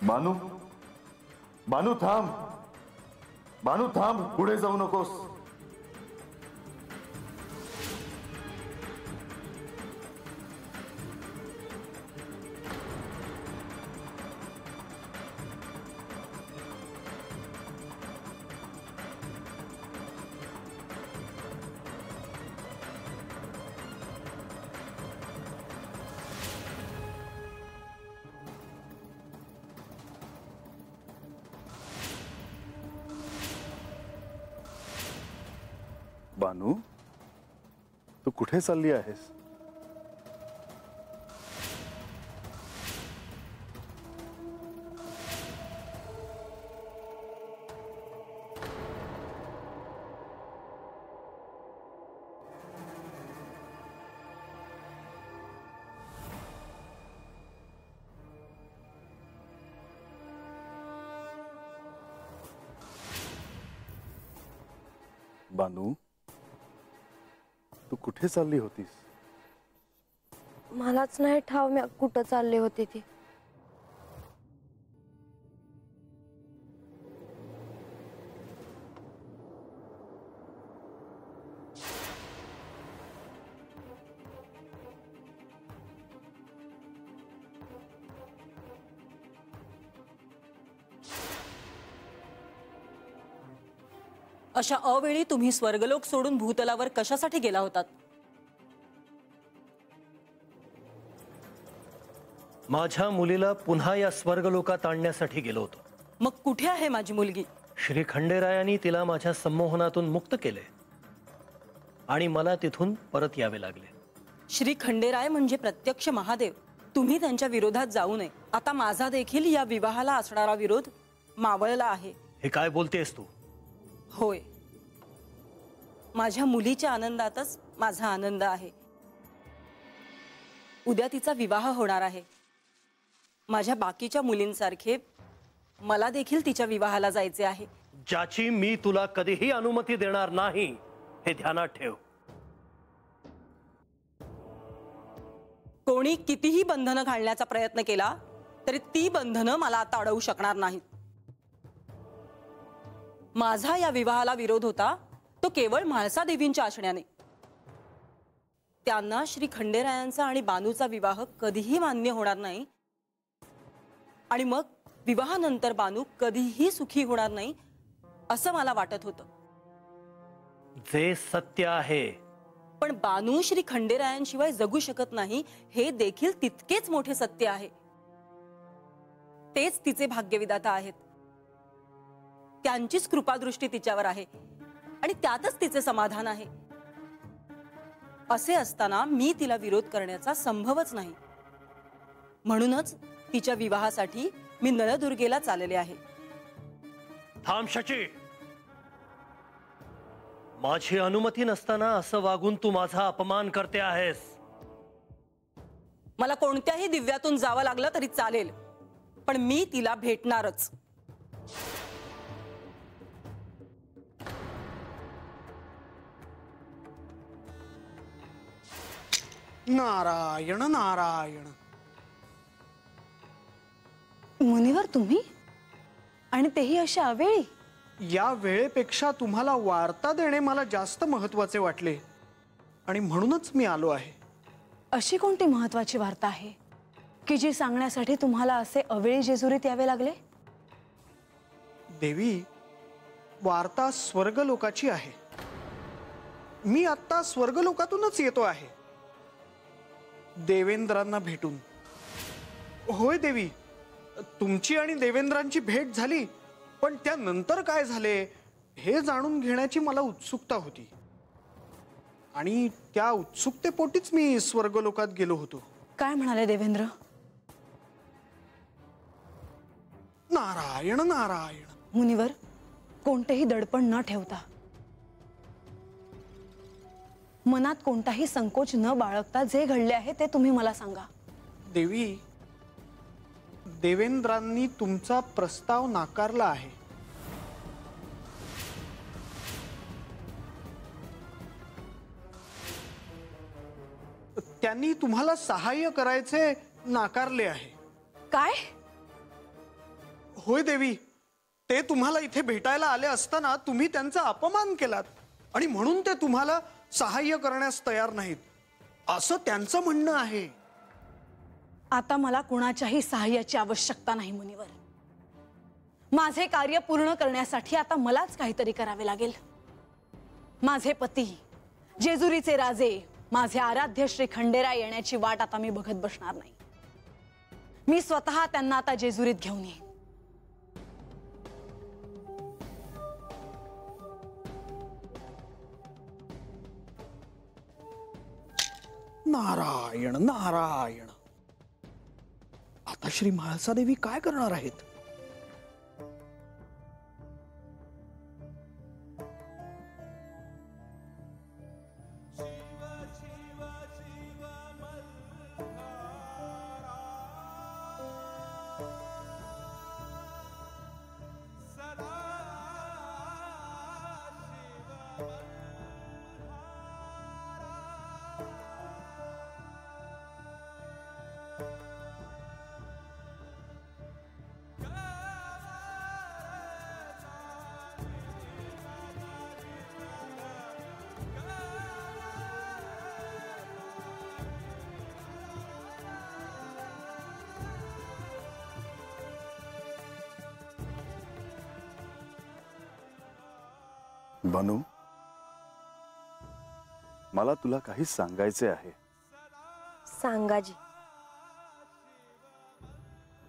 बानू, बानू थांब, बानू थांब, पुढे जाऊ नकोस. बानू, तू कुठे चालली आहेस? बानू, तू कुठे चालली होतीस? मलाच नाही ठाव मी कुठं चालले होते ती. अशा अवेळी तुम्ही स्वर्गलोक सोडून भूतलावर कशासाठी गेला होतात? माझ्या मुलीला पुन्हा या स्वर्गलोकात आणण्यासाठी गेलो होतो. मग कुठे आहे माझी मुलगी? श्री खंडेरायांनी तिला माझ्या संमोहनातून मुक्त केले आणि मला तिथून परत यावे लागले. श्री खंडेराय म्हणजे प्रत्यक्ष महादेव. तुम्ही त्यांच्या विरोधात जाऊ नये. आता माझा देखील या विवाहाला असणारा विरोध मावळला आहे. हे काय बोलतेस तू? होय, माझ्या मुलीच्या आनंदातच माझा आनंद आहे. उद्या तिचा विवाह होणार आहे. माझ्या बाकीच्या मुलींसारखे मला देखील तिच्या विवाहाला जायचे आहे. ज्याची मी तुला कधीही अनुमती देणार नाही हे ध्यानात ठेव. कोणी कितीही बंधनं घालण्याचा प्रयत्न केला तरी ती बंधनं मला आता अडवू शकणार नाहीत. माझा या विवाहाला विरोध होता तो केवळ म्हाळसा देवींच्या आशण्याने. त्यांना श्री खंडेरायांचा आणि बानूचा विवाह कधीही मान्य होणार नाही आणि मग विवाहानंतर बानू कधीही सुखी होणार नाही असं मला वाटत होतं. जे सत्य आहे. पण बानू श्री खंडेरायांशिवाय जगू शकत नाही हे देखील तितकेच मोठे सत्य आहे. तेच तिचे भाग्यविधाता आहेत. त्यांचीच कृपादृष्टी तिच्यावर आहे आणि त्यातच तिचे समाधान आहे. असे असताना मी तिला विरोध करण्याचा संभवच नाही. म्हणूनच तिच्या विवाहासाठी मी नळदुर्गेला चालले आहे. थांब शची. माझी अनुमती नसताना असं वागून तू माझा अपमान करते आहेस. मला कोणत्याही दिव्यातून जावं लागलं तरी चालेल, पण मी तिला भेटणारच. नारायण नारायण. मुनिवर तुम्ही, आणि तेही अशा अवेळी? या वेळेपेक्षा तुम्हाला वार्ता देणे मला जास्त महत्वाचे वाटले आणि म्हणूनच मी आलो आहे. अशी कोणती महत्वाची वार्ता आहे की जी सांगण्यासाठी तुम्हाला असे अवेळी जेजुरीत यावे लागले? देवी, वार्ता स्वर्गलोकाची आहे. मी आता स्वर्गलोकातूनच येतो आहे देवेंद्रांना भेटून. होय देवी, तुमची आणि देवेंद्रांची भेट झाली, पण त्यानंतर काय झाले हे जाणून घेण्याची मला उत्सुकता होती आणि त्या उत्सुकतेपोटीच मी स्वर्गलोकात गेलो होतो. काय म्हणाले देवेंद्र? नारायण नारायण. मुनिवर, कोणतेही दडपण न ठेवता, मनात कोणताही संकोच न बाळगता जे घडले आहे ते तुम्ही मला सांगा. देवी, देवेंद्रांनी तुमचा प्रस्ताव नाकारला आहे. त्यांनी तुम्हाला सहाय्य करायचे नाकारले आहे. काय? होय देवी, ते तुम्हाला इथे भेटायला आले असताना तुम्ही त्यांचा अपमान केलात आणि म्हणून ते तुम्हाला सहाय्य करण्यास तयार नाहीत असं त्यांचं म्हणणं आहे. आता मला कुणाच्याही सहाय्याची आवश्यकता नाही मुनिवर. माझे कार्य पूर्ण करण्यासाठी आता मलाच काहीतरी करावे लागेल. माझे पती जेजुरीचे राजे माझे आराध्य श्री खंडेराय येण्याची वाट आता मी बघत बसणार नाही. मी स्वतः त्यांना आता जेजुरीत घेऊन येईन. नारायण नारायण. आता श्री म्हाळसा देवी काय करणार आहेत? बनू, मला तुला काही सांगायचे आहे. सांगाजी.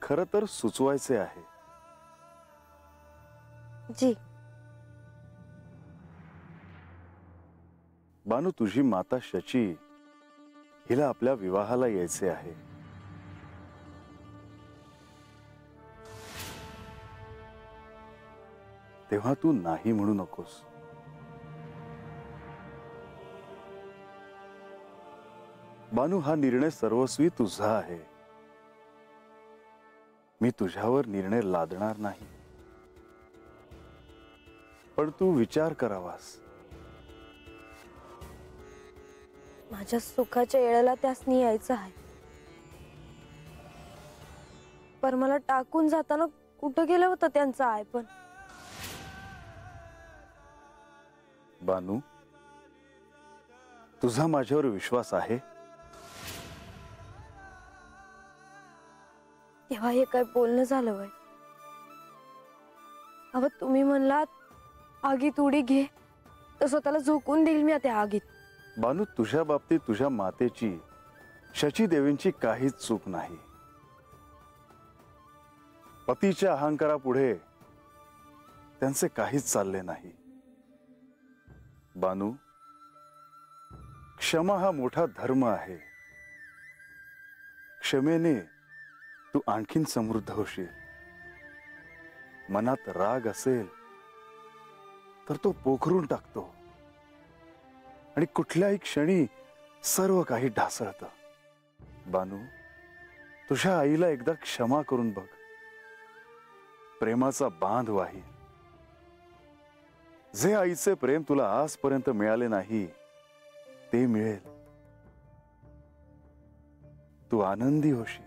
खरं तर सुचवायचे आहे. जी. बानू, तुझी माता शची हिला आपल्या विवाहाला यायचे आहे. तेव्हा तू नाही म्हणू नकोस. बानू, हा निर्णय सर्वस्वी तुझा आहे. मी तुझ्यावर निर्णय लादणार नाही, पण तू विचार करावास. माझ्या सुखाच्या येळेला त्यासनी यायचं आहे, पर मला टाकून जाताना कुठं गेलं होतं त्यांचं आहे. पण बानू, तुझा माझ्यावर विश्वास आहे? तेव्हा हे काय बोलणं झालं वय? अव तुम्ही म्हणलात आगीत उडी घे, तर स्वतःला झोकून देईल मी त्या आगीत. बानू, तुझ्या बाबतीत तुझ्या मातेची शची देवींची काहीच चूक नाही. पतीच्या अहंकारापुढे त्यांचे काहीच चालले नाही. बानू, क्षमा हा मोठा धर्म आहे. क्षमेने तू आणखीन समृद्ध होशील. मनात राग असेल तर तो पोखरून टाकतो आणि कुठल्याही क्षणी सर्व काही ढासळतं. बानू, तुझ्या आईला एकदा क्षमा करून बघ. प्रेमाचा बांध वाही. जे आईचे प्रेम तुला आजपर्यंत मिळाले नाही ते मिळेल. तू आनंदी होशील.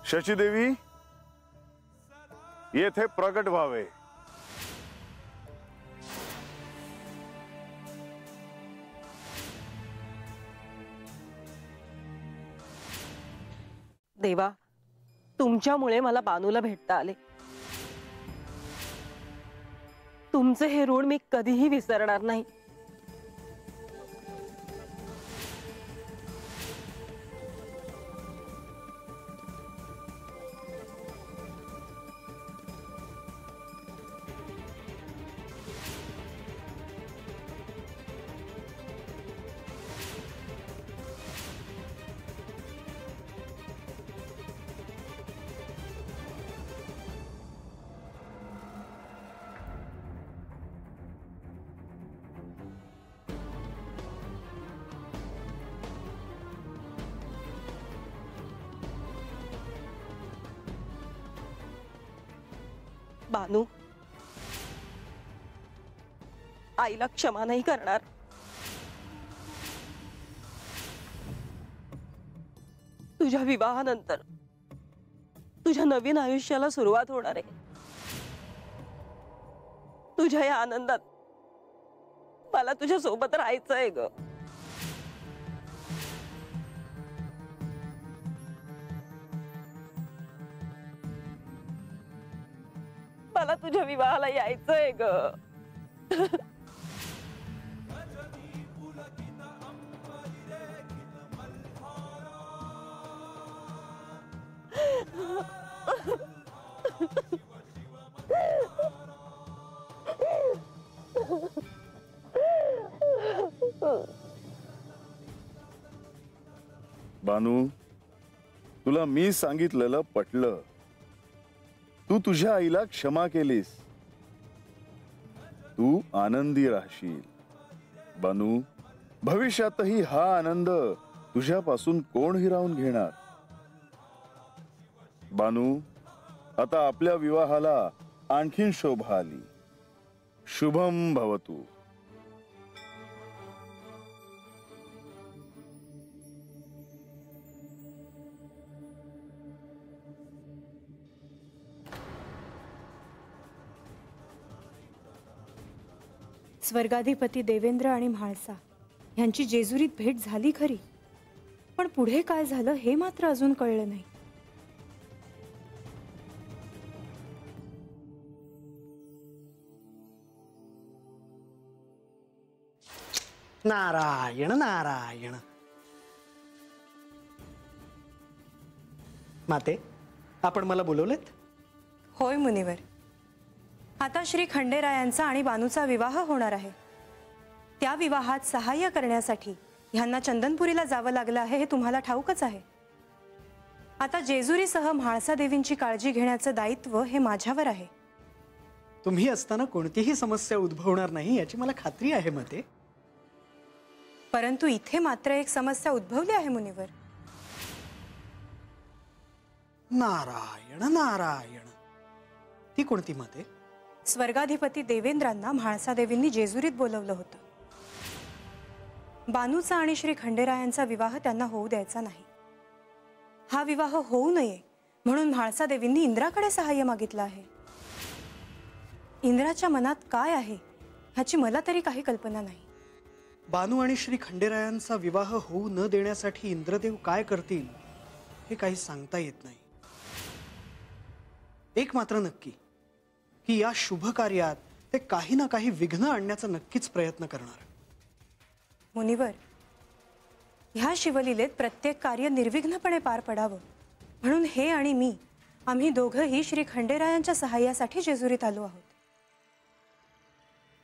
शची देवी, येथे प्रगट व्हावे. देवा, तुमच्यामुळे मला बानूला भेटता आले. तुमचे हे ऋण मी कधीही विसरणार नाही. बानू, आईला क्षमा नाही करणार. तुझ्या विवाहानंतर तुझ्या नवीन आयुष्याला सुरुवात होणार आहे. तुझ्या या आनंदात मला तुझ्या सोबत राहायचंय ग. मला तुझ्या विवाहाला यायचंय ग. बानू, तुला मी सांगितलेलं पटलं. तू तुझ्या आईला क्षमा केलीस. तू आनंदी राहशील. बानू, भविष्यातही हा आनंद तुझ्यापासून कोण हिरावून घेणार? बानू, आता आपल्या विवाहाला आणखीन शोभा आली. शुभम भवतु. स्वर्गाधिपती देवेंद्र आणि म्हाळसा यांची जेजुरीत भेट झाली खरी, पण पुढे काय झालं हे मात्र अजून कळलं नाही. नारायण नारायण. माते, आपण मला बोलवलेत? होय मुनिवर. आता श्री खंडेरायांचा आणि बानूचा विवाह होणार आहे. त्या विवाहात सहाय्य करण्यासाठी ह्यांना चंदनपुरीला जावं लागलं आहे हे तुम्हाला ठाऊकच आहे. आता जेजुरीसह म्हाळसा देवींची काळजी घेण्याचं दायित्व हे माझ्यावर आहे. तुम्ही असताना कोणतीही समस्या उद्भवणार नाही याची मला खात्री आहे माते. परंतु इथे मात्र एक समस्या उद्भवली आहे मुनिवर. नारायण नारायण. ती कोणती माते? स्वर्गाधिपती देवेंद्रांना म्हाळसा देवींनी जेजुरीत बोलवलं होतं. बानूचा आणि श्री खंडेरायांचा विवाह त्यांना होऊ द्यायचा नाही. हा विवाह होऊ नये म्हणून म्हाळसा देवींनी इंद्राकडे सहाय्य मागितलं आहे. इंद्राच्या मनात काय आहे ह्याची मला तरी काही कल्पना नाही. बानू आणि श्री खंडेरायांचा विवाह होऊ न देण्यासाठी इंद्रदेव काय करतील हे काही सांगता येत नाही. एक मात्र नक्की की या शुभ कार्यात ते काही ना काही विघ्न आणण्याचा नक्कीच प्रयत्न करणार. मुनिवर, ह्या शिवलीलेत प्रत्येक कार्य निर्विघ्नपणे पार पडावं म्हणून हे आणि मी आम्ही दोघंही श्री खंडेरायांच्या सहाय्यासाठी जेजुरीत आलो आहोत.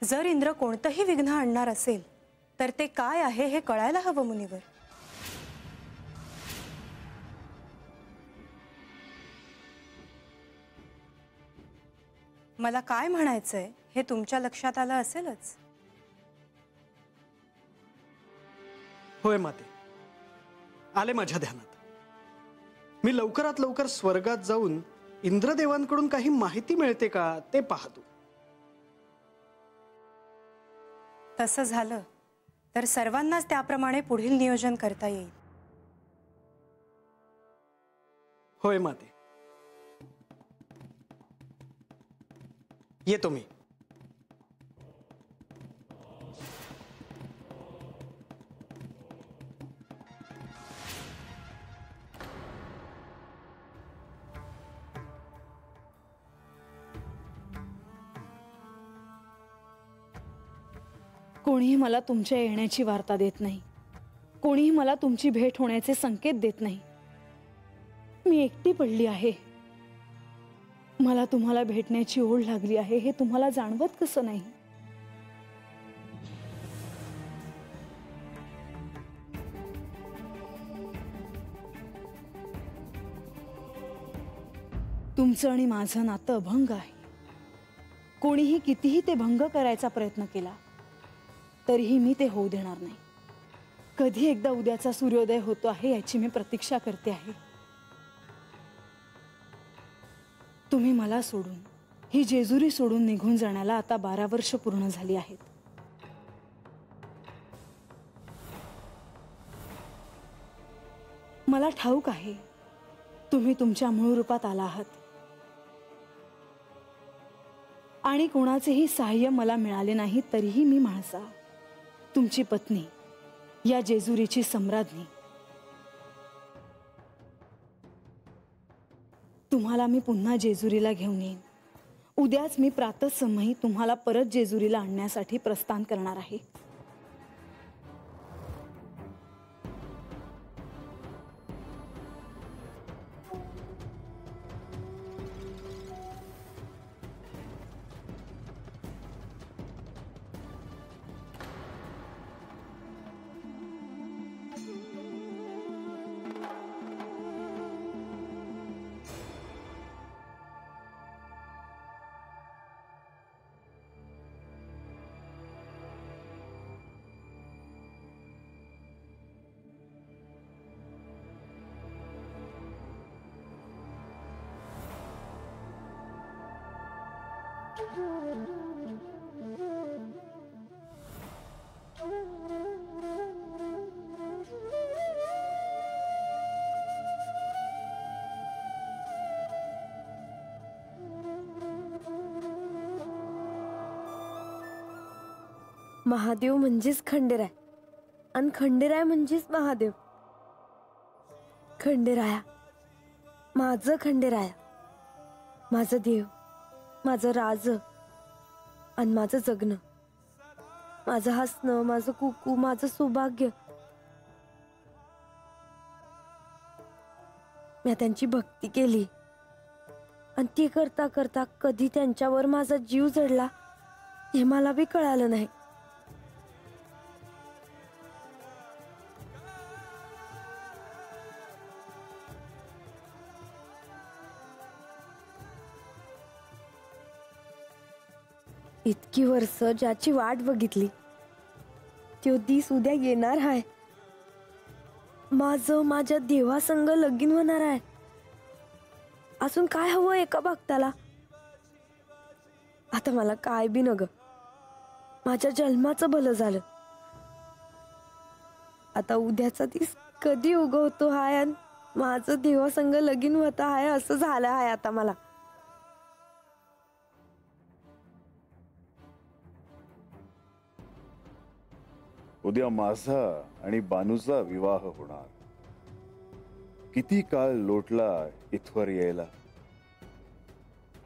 जर इंद्र कोणतंही विघ्न आणणार असेल तर ते काय आहे हे कळायला हवं मुनिवर. मला काय म्हणायचंय हे तुमच्या लक्षात आलं असेलच. होय माते, आले माझ्या ध्यानात. मी लवकरात लवकर स्वर्गात जाऊन इंद्रदेवांकडून काही माहिती मिळते का ते पाहतो. तसं झालं तर सर्वांनाच त्याप्रमाणे पुढील नियोजन करता येईल. होय माते, येतो मी. कोणीही मला तुमच्या येण्याची वार्ता देत नाही. कोणीही मला तुमची भेट होण्याचे संकेत देत नाही. मी एकटी पडली आहे. मला तुम्हाला भेटण्याची ओढ लागली आहे हे तुम्हाला जाणवत कसं नाही? तुमचं आणि माझं नातं अभंग आहे. कोणीही कितीही ते भंग करायचा प्रयत्न केला तरीही मी ते होऊ देणार नाही. कधी एकदा उद्याचा सूर्योदय होतो आहे याची मी प्रतीक्षा करते आहे. तुम्ही मला सोडून ही जेजुरी सोडून निघून जाण्याला आता 12 वर्ष पूर्ण झाली आहेत. मला ठाऊक आहे तुम्ही तुमच्या मूळ रूपात आला आहात आणि कोणाचेही सहाय्य मला मिळाले नाही, तरीही मी म्हाळसा, तुमची पत्नी, या जेजुरीची सम्राज्ञी, तुम्हाला मी पुन्हा जेजुरीला घेऊन येईन. उद्याच मी प्रातःसमयी तुम्हाला परत जेजुरीला आणण्यासाठी प्रस्थान करणार आहे. महादेव म्हणजेच खंडेराय आणि खंडेराय म्हणजेच महादेव. खंडेराया, माझं खंडेराया, माझं देव, माझं राज आणि माझं जगणं, माझं हसणं, माझं कुकू, माझं सौभाग्य. मी त्यांची भक्ती केली आणि ती करता करता कधी त्यांच्यावर माझा जीव जडला हे मला बी कळालं नाही. इतकी वर्ष ज्याची वाट बघितली तो दिस उद्या येणार आहे. माझं माझ्या देवासंग लगीन होणार आहे. अजून काय हवं एका भक्ताला? आता मला काय बी नग, माझ्या जन्माचं भलं झालं. आता उद्याचा दिस कधी उगवतो हाय आणि माझं देवासंग लगीन होत आहे असं झालं आहे आता मला. उद्या माझा आणि बानूचा विवाह होणार. किती काळ लोटला इथवर यायला.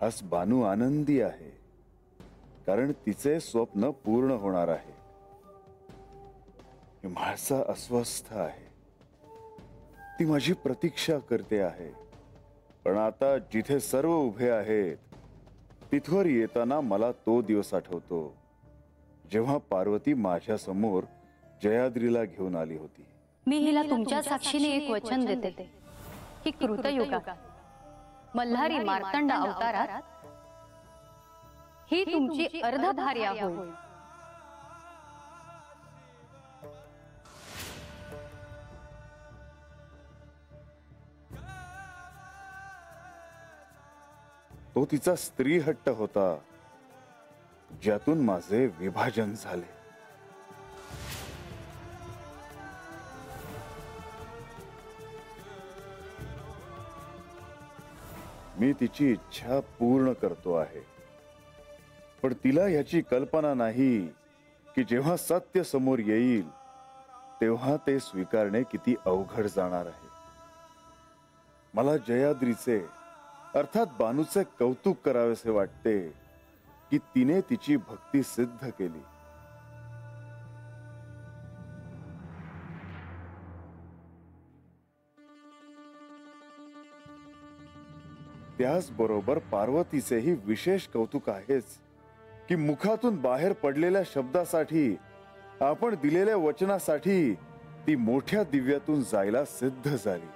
आज बानू आनंदी आहे कारण तिचे स्वप्न पूर्ण होणार आहे. म्हाळसा अस्वस्थ आहे, ती माझी प्रतीक्षा करते आहे. पण आता जिथे सर्व उभे आहेत तिथवर येताना मला तो दिवस आठवतो जेव्हा पार्वती माझ्या समोर जयाद्रीला घेऊन आली होती. मी हिला तुमच्या साक्षीने एक वचन देते की कृतयुगा मल्हारी मार्तंड अवतारात ही तुमची अर्धभार्या होईल. तो तिचा स्त्री हट्ट होता ज्यातून माझे विभाजन झाले. मी तिची इच्छा पूर्ण करतो आहे, पण तिला याची कल्पना नाही की जेव्हा सत्य समोर येईल तेव्हा ते स्वीकारणे किती अवघड जाणार आहे. मला जयाद्रीचे अर्थात बानूचे कौतुक करावेसे वाटते की तिने तिची भक्ती सिद्ध केली. त्याचबरोबर पार्वतीचेही विशेष कौतुक आहेच की मुखातून बाहेर पडलेल्या शब्दासाठी, आपण दिलेल्या वचनासाठी ती मोठ्या दिव्यातून जायला सिद्ध झाली.